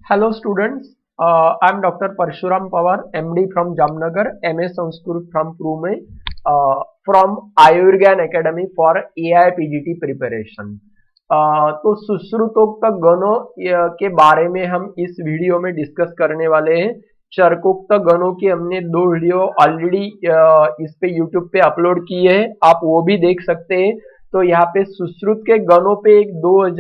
Hello students, I am Dr. Parshuram Pawar, MD from Jamnagar, MA Sanskrit from Pune, from Ayurgan Academy for AIPGT preparation. तो सुश्रुतोक्त गणों के बारे में हम इस वीडियो में डिस्कस करने वाले हैं। चरकोक्त गणों की हमने दो वीडियो ऑलरेडी इस पे यूट्यूब पे अपलोड किए हैं, आप वो भी देख सकते हैं। तो यहाँ पे सुश्रुत के गणों पे एक 20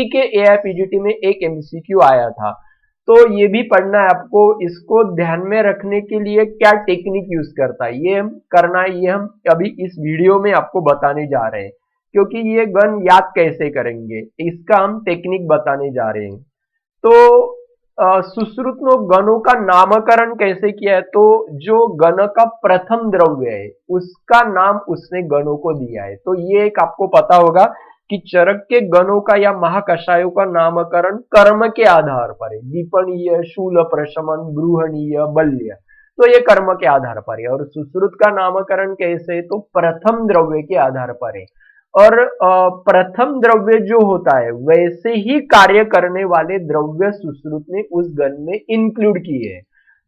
के एआईपीजीटी में एक एमसीक्यू आया था। तो ये भी पढ़ना है आपको। इसको ध्यान में रखने के लिए क्या टेक्निक यूज करता है ये हम करना है, ये हम अभी इस वीडियो में आपको बताने जा रहे हैं। क्योंकि ये गण याद कैसे करेंगे इसका हम टेक्निक बताने जा रहे हैं। तो सुश्रुत ने गणों का नामकरण कैसे किया है, तो जो गण का प्रथम द्रव्य है उसका नाम उसने गणों को दिया है। तो ये एक आपको पता होगा कि चरक के गणों का या महाकषायों का नामकरण कर्म के आधार पर है। दीपनीय, शूल, प्रशमन, गृहणीय, बल्य, तो ये कर्म के आधार पर है। और सुश्रुत का नामकरण कैसे है, तो प्रथम द्रव्य के आधार पर है। और प्रथम द्रव्य जो होता है वैसे ही कार्य करने वाले द्रव्य सुश्रुत ने उस गण में इंक्लूड किए हैं।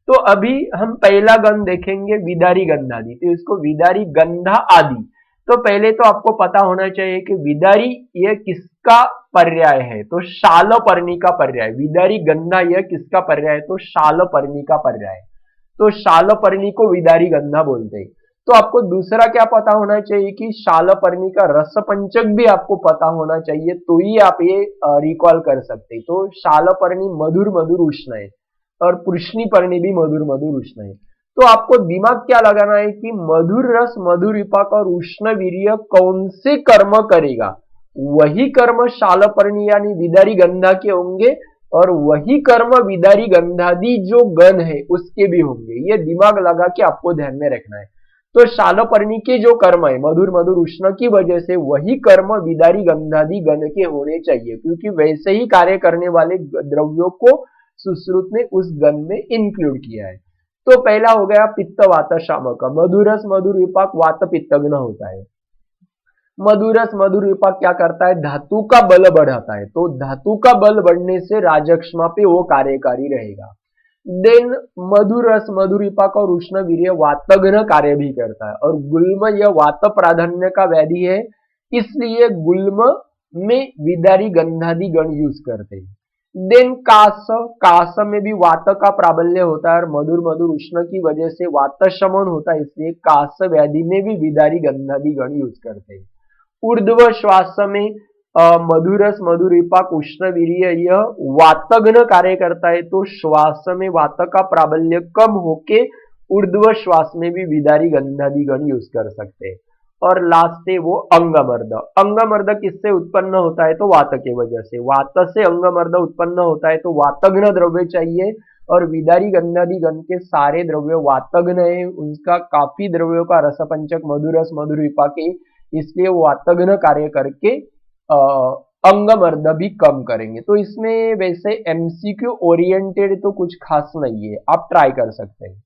तो अभी हम पहला गण देखेंगे, विदारी गंधादि। तो इसको विदारी गंधा आदि। तो पहले तो आपको पता होना चाहिए कि विदारी यह किसका पर्याय है, तो शालपर्णी का पर्याय। विदारी गंधा यह किसका पर्याय है, तो शालपर्णी का पर्याय। तो शालपर्णी को विदारी गंधा बोलते हैं। तो आपको दूसरा क्या पता होना चाहिए कि शालपर्णी का रस पंचक भी आपको पता होना चाहिए, तो ही आप ये रिकॉल कर सकते। तो शालपर्णी मधुर मधुर उष्ण है और पुष्णी पर्णी भी मधुर मधुर उष्ण है। तो आपको दिमाग क्या लगाना है कि मधुर रस, मधुर विपाक और उष्ण वीर्य कौन से कर्म करेगा, वही कर्म शालपर्णी यानी विदारी गंधा के होंगे और वही कर्म विदारी गंधादि जो गण है उसके भी होंगे। ये दिमाग लगा के आपको ध्यान में रखना है। तो शालपर्णी के जो कर्म है मधुर मधुर उष्ण की वजह से वही कर्म विदारी गंधादि गण के होने चाहिए, क्योंकि वैसे ही कार्य करने वाले द्रव्यों को सुश्रुत ने उस गण में इंक्लूड किया है। तो पहला हो गया पित्त वात शामक। मधुरस मधुर विपाक वात पित्तग्न होता है। मधुरस मधुर विपाक क्या करता है, धातु का बल बढ़ाता है। तो धातु का बल बढ़ने से राजक्षमा पे वो कार्यकारी रहेगा। देन मधुर रस, मधुर विपाक और उष्ण वीर्य वातघ्न कार्य भी करता है। और गुल्म यह वात प्राधान्य का व्याधि है, इसलिए गुल्म में विदारी गंधादि गण यूज करते हैं। देन कास, कास में भी वात का प्राबल्य होता है और मधुर मधुर उष्ण की वजह से वात शमन होता है, इसलिए कास व्याधि में भी विदारी गंधादि गण यूज करते हैं। ऊर्ध्व श्वास में मधुरस, मधुर विपाक, उष्ण वीर्य यह वातघ्न कार्य करता है। तो श्वास में वात का प्राबल्य कम होके ऊर्ध्व श्वास में भी विदारी गंधादि गण यूज कर सकते हैं। और लास्ट है वो अंगमर्द। अंगमर्द किससे उत्पन्न होता है, तो वात के वजह से। वात से अंगमर्द उत्पन्न होता है, तो वातघ्न द्रव्य चाहिए। और विदारी गंधादि गण के सारे द्रव्य वातघ्न है, उनका काफी द्रव्यों का रसपंचक मधुरस मधुर विपाक है, इसलिए वो वातघ्न कार्य करके अंगमर्द भी कम करेंगे। तो इसमें वैसे एमसीक्यू ओरिएंटेड तो कुछ खास नहीं है, आप ट्राई कर सकते हैं।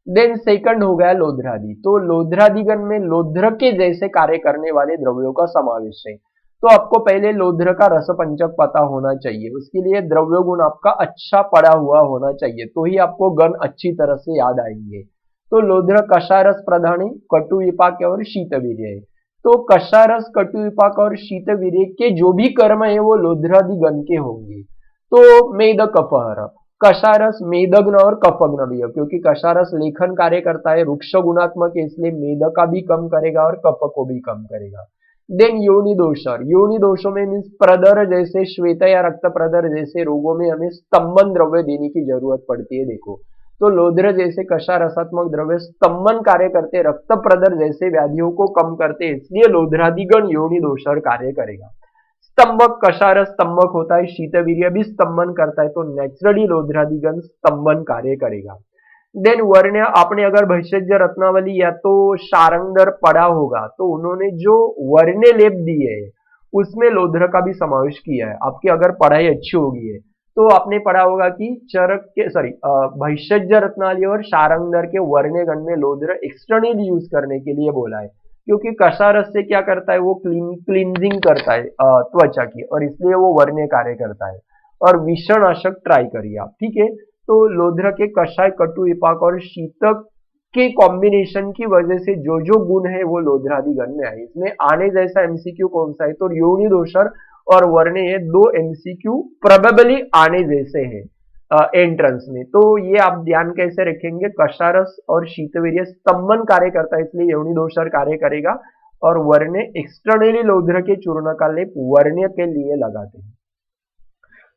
देन सेकंड हो गया लोध्रादि। तो लोध्रादिगण में लोध्र के जैसे कार्य करने वाले द्रव्यों का समावेश है। तो आपको पहले लोध्र का रसपंचक पता होना चाहिए, उसके लिए द्रव्य गुण आपका अच्छा पड़ा हुआ होना चाहिए, तो ही आपको गण अच्छी तरह से याद आएंगे। तो लोध्र कषारस प्रधान है, कटु विपाक और शीतवीर्य है। तो कषारस, कटु विपाक और शीतवीर्य के जो भी कर्म है वो लोध्रादि गण के होंगे। तो मेद कफहर, कषारस मेदग्न और कफग्न भी है, क्योंकि कषारस लेखन कार्य करता है, वृक्ष गुणात्मक है, इसलिए मेद का भी कम करेगा और कफ को भी कम करेगा। देन योनि दोष, योनि दोषों में मीन्स प्रदर जैसे श्वेत या रक्त प्रदर जैसे रोगों में हमें स्तंभन द्रव्य देने की जरूरत पड़ती है। देखो, तो लोध्र जैसे कषारसात्मक द्रव्य स्तंभन कार्य करते, रक्त प्रदर जैसे व्याधियों को कम करते, इसलिए लोध्रादिगण योनि दोष कार्य करेगा। स्तंभक, कषारस स्तंभक होता है, शीतवीर्य भी स्तंभन करता है, तो नेचुरली लोध्रादिगण स्तंभन कार्य करेगा। देन वर्ण, आपने अगर भैषज रत्नावली या तो शारंगधर पढ़ा होगा तो उन्होंने जो वर्ण लेप दिए है उसमें लोध्र का भी समावेश किया है। आपकी अगर पढ़ाई अच्छी होगी है तो आपने पढ़ा होगा कि चरक के भैषज रत्नावली और शारंगधर के वर्णगण में लोध्र एक्सटर्नली यूज करने के लिए बोला है, क्योंकि कषारस से क्या करता है, वो क्लींजिंग करता है त्वचा की, और इसलिए वो वर्ण कार्य करता है। और विषनाशक ट्राई करिए आप, ठीक है। तो लोध्र के कषाय, कटु विपाक और शीतक के कॉम्बिनेशन की वजह से जो जो गुण है वो लोध्रादि गण में आए। इसमें आने जैसा एमसीक्यू कौन सा है, तो योनि दोषर और वर्णे, ये दो एमसीक्यू प्रोबेबली आने जैसे हैं एंट्रेंस में। तो ये आप ध्यान कैसे रखेंगे, कषारस और शीतवीर्य स्तंभन कार्य करता है, इसलिए योनि दोषर कार्य करेगा। और वर्णे एक्सटर्नली लोध्र के चूर्ण का लेप वर्ण्य के लिए लगाते हैं।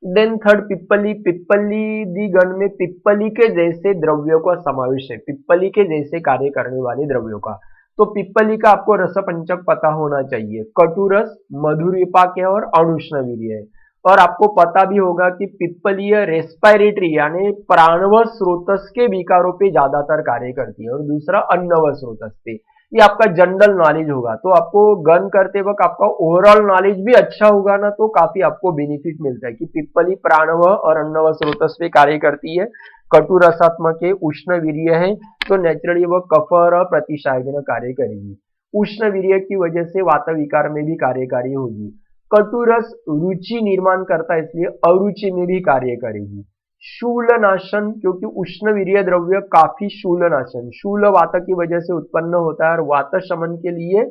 देन थर्ड पिप्पली, पिप्पली दी गण में पिप्पली के जैसे द्रव्यों का समावेश है, पिप्पली के जैसे कार्य करने वाले द्रव्यों का। तो पिप्पली का आपको रसपंचक पता होना चाहिए, कटुरस, मधुर विपाक है और अनुष्णवीर्य है। और आपको पता भी होगा कि पिप्पलीय रेस्पिरेटरी यानी प्राणव स्रोतस के विकारों पे ज्यादातर कार्य करती है और दूसरा अन्नव स्रोतस पे। ये आपका जनरल नॉलेज होगा, तो आपको गन करते वक्त आपका ओवरऑल नॉलेज भी अच्छा होगा ना, तो काफी आपको बेनिफिट मिलता है कि पिप्पली प्राणव और अन्नव स्रोतस पे कार्य करती है, कटु रसात्मक है, उष्ण वीर्य है, तो नेचुरली वह कफ और प्रतिशायन कार्य करेगी। उष्ण वीर्य की वजह से वात विकार में भी कार्यकारी होगी। कटुरस रुचि निर्माण करता है, इसलिए अरुचि में भी कार्य करेगी। शूलनाशन, क्योंकि उष्ण वीर्य द्रव्य काफी शूलनाशन, शूल वात की वजह से उत्पन्न होता है और वात शमन के लिए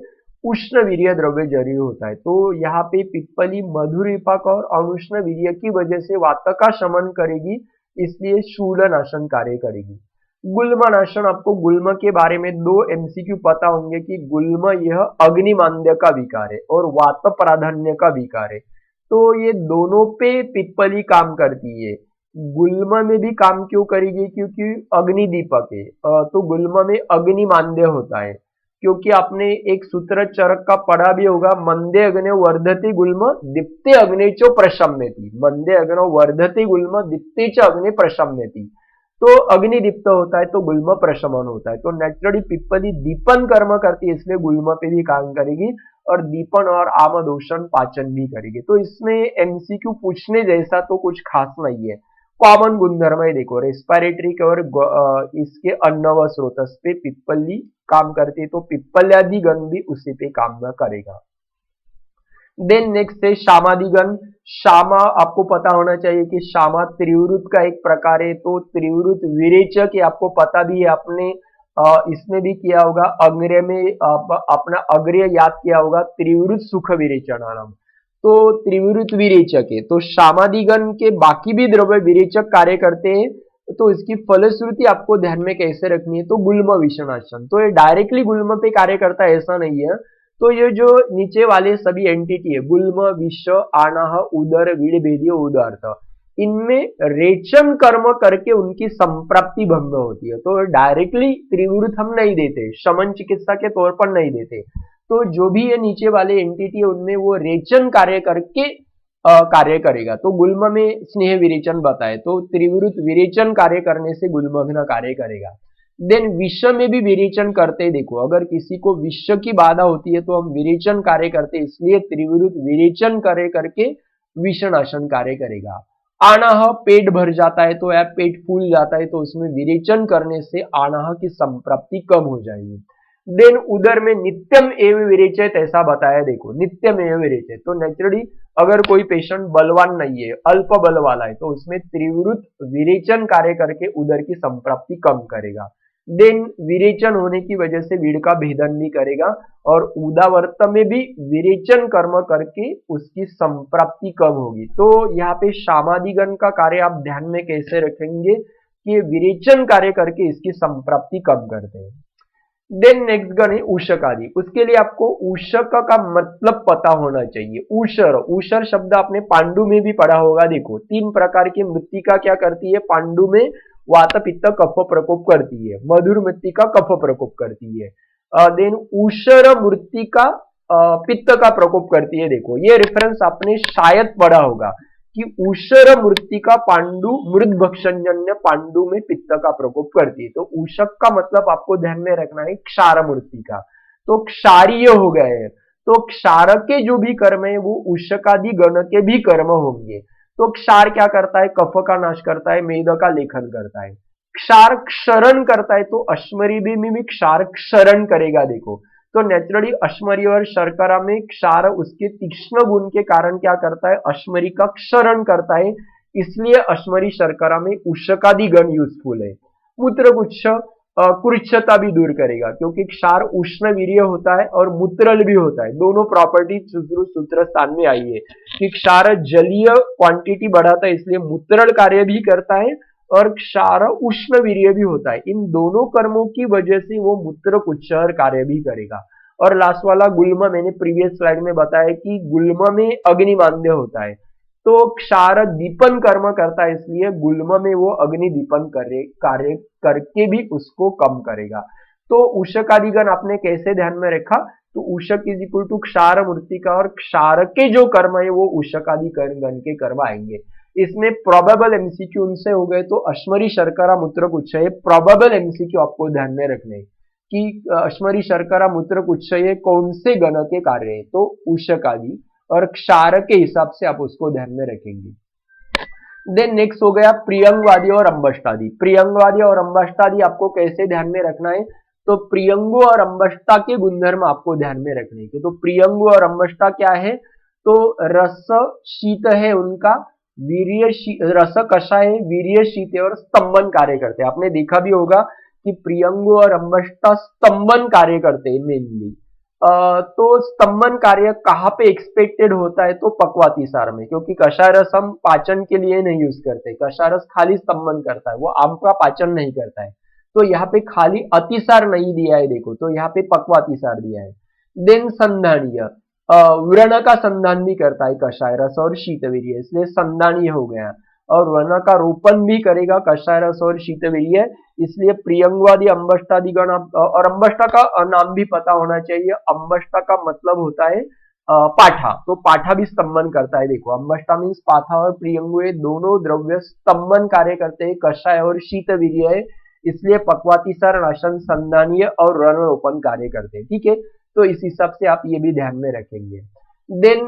उष्ण वीर्य द्रव्य जरूरी होता है। तो यहाँ पे पिप्पली मधुर विपाक और अनुष्ण वीर्य की वजह से वात का शमन करेगी, इसलिए शूलनाशन कार्य करेगी। गुल्मनाशन, आपको गुल्म के बारे में दो एमसीक्यू पता होंगे कि गुल्म यह अग्निमांद्य का विकार है और वात प्राधान्य का विकार है। तो ये दोनों पे पिप्पली काम करती है। गुल्म में भी काम क्यों करेगी, क्योंकि अग्निदीपक है, तो गुल्म में अग्निमांद्य होता है। क्योंकि आपने एक सूत्र चरक का पढ़ा भी होगा, मंदे अग्ने वर्धति गुल्म दीप्ते अग्ने चो प्रशम्यति, मंदे अग्नो वर्धति गुल्म दीप्ते च अग्ने प्रशम्यति। तो अग्निदीप्त होता है तो गुल्म प्रशमन होता है। तो नेचुरली पिप्पली दीपन कर्म करती है, इसलिए गुल्म पे भी काम करेगी और दीपन और आमदोषण पाचन भी करेगी। तो इसमें एमसीक्यू पूछने जैसा तो कुछ खास नहीं है, कॉमन गुणधर्म है। देखो रेस्पिरेटरी और इसके अन्नव स्रोतस पे पिप्पली काम करती है, तो पिप्पल्यादि गण भी उसी पे काम करेगा। देन नेक्स्ट है शामादिगण। शामा आपको पता होना चाहिए कि शामा त्रिवृत का एक प्रकार है, तो त्रिवृत विरेचक आपको पता भी है, आपने इसमें भी किया होगा, अग्र्य में अपना अग्र्य याद किया होगा, त्रिवृत सुख विरेचनानम, तो त्रिवृत विरेचक है। तो शामादिगण के बाकी भी द्रव्य विरेचक कार्य करते हैं, तो इसकी फलश्रुति आपको ध्यान में कैसे रखनी है, तो गुल्म विषनाशन, तो ये डायरेक्टली गुल्म पे कार्य करता है ऐसा नहीं है। तो ये जो नीचे वाले सभी एंटिटी है, गुल्म, विष, आनाह, उदर, विड़भेदीय, उदार्थ, इनमें रेचन कर्म करके उनकी संप्राप्ति भंग होती है। तो डायरेक्टली त्रिवृत हम नहीं देते, शमन चिकित्सा के तौर पर नहीं देते। तो जो भी ये नीचे वाले एंटिटी है उनमें वो रेचन कार्य करके कार्य करेगा। तो गुल्म में स्नेह विरेचन बताए, तो त्रिवृत विरेचन कार्य करने से गुल्मग्न कार्य करेगा। देन विष में भी विरेचन करते, देखो अगर किसी को विष की बाधा होती है तो हम विरेचन कार्य करते, इसलिए त्रिवृत विरेचन कार्य करके विषनाशन कार्य करेगा। आनाह, पेट भर जाता है तो या पेट फूल जाता है तो उसमें विरेचन करने से आनाह की संप्राप्ति कम हो जाएगी। देन उदर में नित्यम एव विरेचय, ऐसा बताया, देखो नित्यम एव विरेचय, तो नेचुरली अगर कोई पेशेंट बलवान नहीं है, अल्प बल वाला है, तो उसमें त्रिवृत विरेचन कार्य करके उदर की संप्राप्ति कम करेगा। देन विरेचन होने की वजह से वीड़ का भेदन भी करेगा और उदावर्त में भी विरेचन कर्म करके उसकी संप्राप्ति कम होगी। तो यहाँ पे शामादिगण का कार्य आप ध्यान में कैसे रखेंगे कि विरेचन कार्य करके इसकी संप्राप्ति कम करते हैं। देन नेक्स्ट गण है ऊषक आदि, उसके लिए आपको ऊषक का मतलब पता होना चाहिए। ऊषर, ऊषर शब्द आपने पांडु में भी पढ़ा होगा। देखो तीन प्रकार की मृत्तिका क्या करती है, पांडु में वात पित्त कफ प्रकोप करती है, मधुर मृत्तिका कफ प्रकोप करती है, देन ऊषर मृत्तिका पित्त का प्रकोप करती है। देखो ये रेफरेंस आपने शायद पढ़ा होगा कि ऊषर मृत्तिका पांडु मृद भक्षणजन्य पांडु में पित्त का प्रकोप करती है। तो ऊषक का मतलब आपको ध्यान में रखना है क्षार मृत्तिका, तो क्षारीय हो गए, तो क्षार के जो भी कर्म है वो ऊषकादि गण के भी कर्म होंगे। तो क्षार क्या करता है, कफ का नाश करता है, मेद का लेखन करता है। क्षार क्षरण करता है, तो अश्मरी में भी क्षार क्षरण करेगा। देखो तो नेचुरली अश्मरी और शर्करा में क्षार उसके तीक्ष्ण गुण के कारण क्या करता है, अश्मरी का क्षरण करता है, इसलिए अश्मरी शर्करा में उष्णकादि गण यूजफुल है। मूत्रकुच्छ कुरुक्षता भी दूर करेगा, क्योंकि क्षार उष्ण वीर्य होता है और मूत्रल भी होता है। दोनों प्रॉपर्टी सूत्र स्थान में आई है कि क्षार जलीय क्वांटिटी बढ़ाता है, इसलिए मूत्रल कार्य भी करता है, और क्षार उष्ण वीर्य भी होता है। इन दोनों कर्मों की वजह से वो मूत्रकुच्छ कार्य भी करेगा। और लास्ट वाला गुल्म, मैंने प्रीवियस स्लाइड में बताया कि गुल्म में अग्निमांद्य होता है, तो क्षार दीपन कर्म करता है, इसलिए गुल्म में वो अग्नि दीपन कार्य करके भी उसको कम करेगा। तो उषकादिगण आपने कैसे ध्यान में रखा, तो उषक इज इक्वल टू क्षार मूर्तिका, और क्षार के जो कर्म है वो उषकादि गण के कर्म आएंगे। इसमें प्रोबेबल एमसीक्यू उनसे हो गए, तो अश्मरी शर्करा मूत्रकुच्छ, ये प्रोबेबल एमसीक्यू आपको ध्यान में रखने कि अश्मरी शर्करा मूत्रकुच्छ ये कौन से गण के कार्य है, तो उषकादि और क्षार के हिसाब से आप उसको ध्यान में रखेंगे। देन नेक्स्ट हो गया प्रियंगवादी और अंबष्टादि। प्रियंगवादी और अंबष्टादि आपको कैसे ध्यान में रखना है, तो प्रियंगु और अंबष्टा के गुणधर्म आपको ध्यान में रखने के। तो प्रियंगु और अंबष्टा क्या है, तो रस शीत है उनका, रस कषाय है, वीर्य शीत है और स्तंभन कार्य करते हैं। आपने देखा भी होगा कि प्रियंगु और अंबष्टा स्तंभन कार्य करते हैं मेनली। तो स्तंभन कार्य कहाँ पे एक्सपेक्टेड होता है, तो पक्वातिसार में, क्योंकि कषाय रस हम पाचन के लिए नहीं यूज करते, कषाय रस खाली स्तंभन करता है, वो आम का पाचन नहीं करता है। तो यहाँ पे खाली अतिसार नहीं दिया है, देखो, तो यहाँ पे पक्वातिसार दिया है। देन संधानीय, व्रण का संधान भी करता है कषाय रस और शीतवीर्य, इसलिए संधानीय हो गया। और व्रण का रोपण भी करेगा कषाय रस और शीतवीर्य, इसलिए प्रियंगवादी अंबष्टादि गण। और अंबष्टा का नाम भी पता होना चाहिए, अंबष्टा का मतलब होता है पाठा, तो पाठा भी स्तंभन करता है। देखो, अंबष्टा मीन्स पाठा और प्रियंगु, ये दोनों द्रव्य स्तंभन कार्य करते हैं, कषाय और शीतवीर्य है, इसलिए पक्वातिसार, नाशन, संधानीय और रणरोपण कार्य करते हैं। ठीक है, तो इस हिसाब से आप ये भी ध्यान में रखेंगे। देन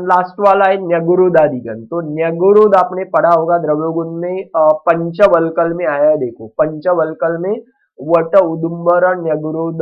लास्ट वाला है न्यगुरुदादिगण। तो न्यगुरुद आपने पढ़ा होगा द्रव्यगुण में, पंचवल्कल में आया है। देखो, पंचवल्कल में वट, उदुम्बर, न्यगुरुद,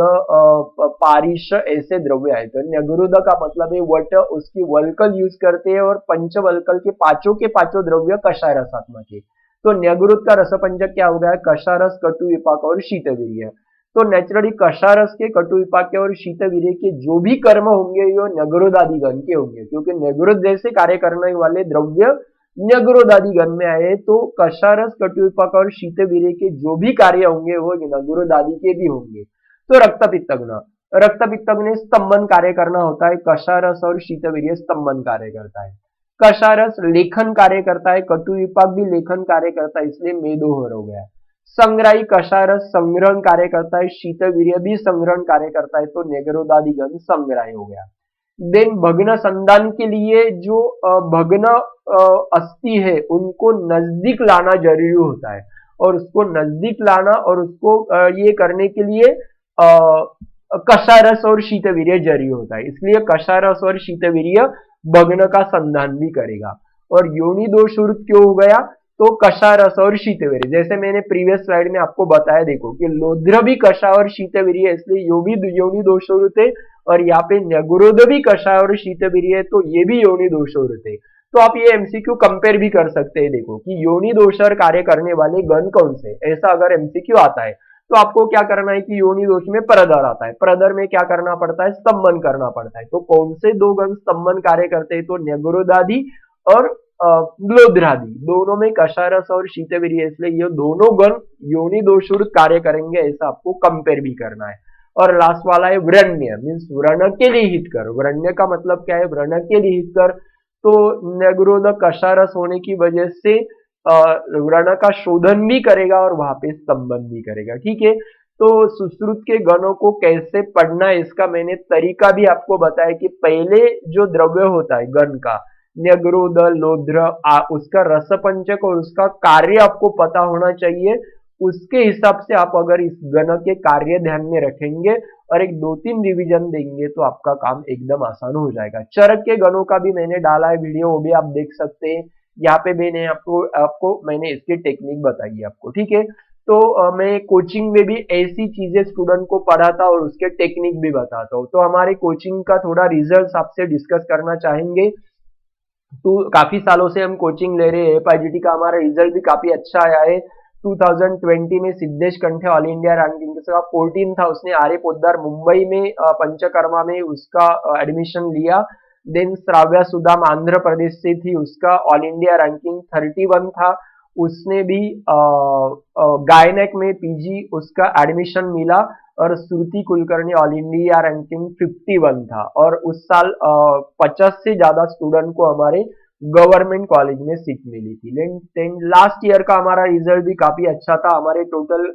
पारिश ऐसे द्रव्य आए। तो न्यगुरुद का मतलब है वट, उसकी वल्कल यूज करते हैं, और पंचवल्कल के पांचों द्रव्य कषाय रसात्मक है। तो न्यगुरुद का रसपंचक क्या हो गया, कषाय रस, कटु विपाक और शीतवीर्य। तो नेचुरली कषाय रस के, कटु विपाक्य और शीतवीर्य के जो भी कर्म होंगे वो न्यगुरुदादि गण के होंगे, क्योंकि न्यगुरुद जैसे कार्य करने वाले द्रव्य न्यगुरुदादि गण में आए, तो कषाय रस, कटु विपाक और शीतवीर्य के जो भी कार्य होंगे वो न्यगुरुदादि के भी होंगे। तो रक्त पित्तग्न, रक्त पित्तग्न स्तंभन कार्य करना होता है, कषाय रस और शीतवीर्य स्तंभन कार्य करता है। कषाय रस लेखन कार्य करता है, कटु विपाक भी लेखन कार्य करता है, इसलिए मेदोहर हो गया। संग्राही कषाय रस संग्रहण कार्य करता है, शीतवीर्य भी संग्रहण कार्य करता है, तो न्यगुरुदादि गण संग्राही हो गया। देन भग्न संधान के लिए जो भग्न अस्थि है उनको नजदीक लाना जरूरी होता है, और उसको नजदीक लाना और उसको ये करने के लिए कषाय रस और शीतवीर्य जरूरी होता है, इसलिए कषाय रस और शीतवीर्य भग्न का संधान भी करेगा। और योनि दोष क्यों हो गया, तो कषाय रस और शीतवीर्य, जैसे मैंने प्रीवियस स्लाइड में आपको बताया, देखो कि लोध्र भी कषाय और शीतवीर्य, इसलिए योनि दोषोरुत है, और यहाँ पे न्यगुरुद भी कषाय और शीतवीर्य है, तो ये भी योनि दोषोरुत है। तो आप ये एमसीक्यू कंपेयर भी कर सकते हैं, देखो कि योनि दोषर कार्य करने वाले गण कौन से, ऐसा अगर एमसीक्यू आता है तो आपको क्या करना है कि योनि दोष में परदर आता है, परदर में क्या करना पड़ता है, स्तंभन करना पड़ता है। तो कौन से दो गण स्तंभन कार्य करते हैं, तो न्यगुरुदादि और लोध्रादि, दोनों में कषाय रस और शीतवीर्य, इसलिए ये दोनों गण योनि दोषुर कार्य करेंगे, ऐसा आपको कंपेयर भी करना है। और लास्ट वाला है व्रण्य, मीन्स व्रण के लिए हितकर। व्रण्य का मतलब क्या है, व्रण के लिए हितकर। तो न्यगुरुद कषाय रस होने की वजह से व्रण का शोधन भी करेगा और वहां पे स्तंभन भी करेगा। ठीक है, तो सुश्रुत के गणों को कैसे पढ़ना है इसका मैंने तरीका भी आपको बताया कि पहले जो द्रव्य होता है गण का, न्यगुरुद, लोध्र, उसका रसपंचक और उसका कार्य आपको पता होना चाहिए। उसके हिसाब से आप अगर इस गण के कार्य ध्यान में रखेंगे और एक 2-3 रिवीजन देंगे तो आपका काम एकदम आसान हो जाएगा। चरक के गणों का भी मैंने डाला है वीडियो, वो भी आप देख सकते हैं। यहाँ पे मैंने आपको मैंने इसकी टेक्निक बताई है आपको। ठीक है, तो मैं कोचिंग में भी ऐसी चीजें स्टूडेंट को पढ़ाता और उसके टेक्निक भी बताता हूँ। तो हमारे कोचिंग का थोड़ा रिजल्ट आपसे डिस्कस करना चाहेंगे तो काफी सालों से हम कोचिंग ले रहे हैं। एपीजीटी का हमारा रिजल्ट भी काफी अच्छा आया है। 2020 में सिद्धेश कंठे ऑल इंडिया रैंकिंग का 14 था, उसने आर्य पोद्दार मुंबई में पंचकर्मा में उसका एडमिशन लिया। देन श्राव्या सुदाम आंध्र प्रदेश से थी, उसका ऑल इंडिया रैंकिंग 31 था। उसने भी गायनेक में पीजी उसका एडमिशन मिला। और श्रुति कुलकर्णी ऑल इंडिया रैंकिंग 51 था। और उस साल 50 से ज्यादा स्टूडेंट को हमारे गवर्नमेंट कॉलेज में सीट मिली थी। लेकिन लास्ट ईयर का हमारा रिजल्ट भी काफी अच्छा था। हमारे टोटल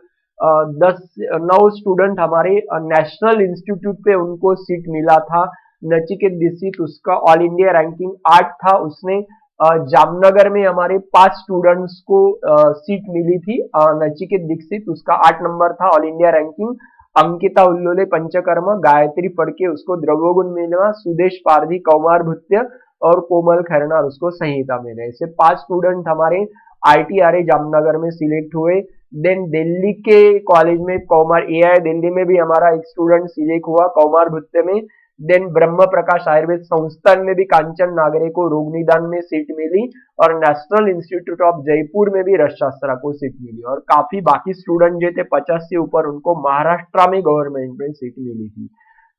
9 स्टूडेंट हमारे नेशनल इंस्टीट्यूट पे उनको सीट मिला था। नचिकेत दीक्षित उसका ऑल इंडिया रैंकिंग 8 था। उसने जामनगर में हमारे 5 स्टूडेंट्स को सीट मिली थी। नचिकेत दीक्षित उसका 8 नंबर था all India ranking. Ankita Ullole Panchakarma, Gayatri Phadke उसको द्रव्योगुण मिला, सुदेश पारधी कौमार भृत्य और कोमल खैरनार उसको संहिता में रहे। ऐसे 5 स्टूडेंट हमारे आईटीआरए जामनगर में सिलेक्ट हुए। देन दिल्ली के कॉलेज में कौमार एआई दिल्ली में भी हमारा एक स्टूडेंट सिलेक्ट हुआ कौमार भृत्य में। देन ब्रह्म प्रकाश आयुर्वेद संस्थान में भी कांचन नागरे को रोग निदान में सीट मिली। और नेशनल इंस्टीट्यूट ऑफ जयपुर में भी रसशास्त्रा को सीट मिली। और काफी बाकी स्टूडेंट जो थे 50 से ऊपर, उनको महाराष्ट्र में गवर्नमेंट में सीट मिली थी।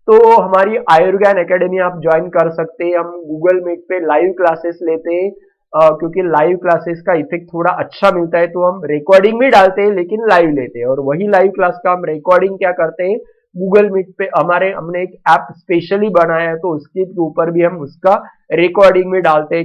तो हमारी आयुर्ज्ञान एकेडमी आप ज्वाइन कर सकते हैं। हम गूगल मीट पे लाइव क्लासेस लेते हैं। क्योंकि लाइव क्लासेस का इफेक्ट थोड़ा अच्छा मिलता है, तो हम रिकॉर्डिंग भी डालते हैं लेकिन लाइव लेते हैं। और वही लाइव क्लास का हम रिकॉर्डिंग क्या करते हैं, गूगल मीट पे हमने एक ऐप स्पेशली बनाया है, तो उसके ऊपर भी हम उसका रिकॉर्डिंग में डालते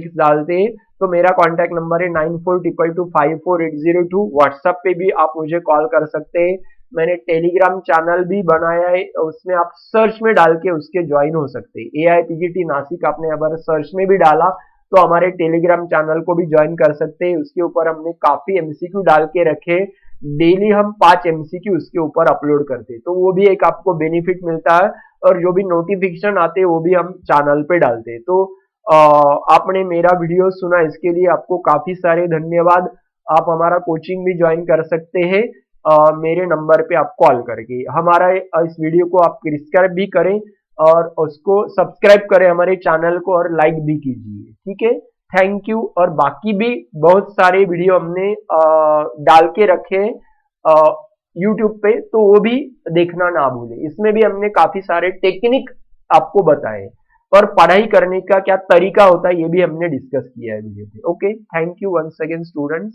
हैं। तो मेरा कॉन्टैक्ट नंबर है 9422548002। व्हाट्सएप पे भी आप मुझे कॉल कर सकते हैं। मैंने टेलीग्राम चैनल भी बनाया है, उसमें आप सर्च में डाल के उसके ज्वाइन हो सकते हैं। एआईपीजीटी नासिक आपने अगर सर्च में भी डाला तो हमारे टेलीग्राम चैनल को भी ज्वाइन कर सकते हैं। उसके ऊपर हमने काफी एमसीक्यू डाल के रखे। डेली हम 5 एमसीक्यू उसके ऊपर अपलोड करते हैं, तो वो भी एक आपको बेनिफिट मिलता है। और जो भी नोटिफिकेशन आते हैं वो भी हम चैनल पे डालते हैं। तो आपने मेरा वीडियो सुना, इसके लिए आपको काफी सारे धन्यवाद। आप हमारा कोचिंग भी ज्वाइन कर सकते हैं मेरे नंबर पे आप कॉल करके। हमारा इस वीडियो को आप सब्सक्राइब भी करें और उसको सब्सक्राइब करें हमारे चैनल को, और लाइक भी कीजिए। ठीक है, थैंक यू। और बाकी भी बहुत सारे वीडियो हमने डाल के रखे यूट्यूब पे, तो वो भी देखना ना भूलें। इसमें भी हमने काफी सारे टेक्निक आपको बताए, और पढ़ाई करने का क्या तरीका होता है ये भी हमने डिस्कस किया है वीडियो पे। Okay, thank you once again students.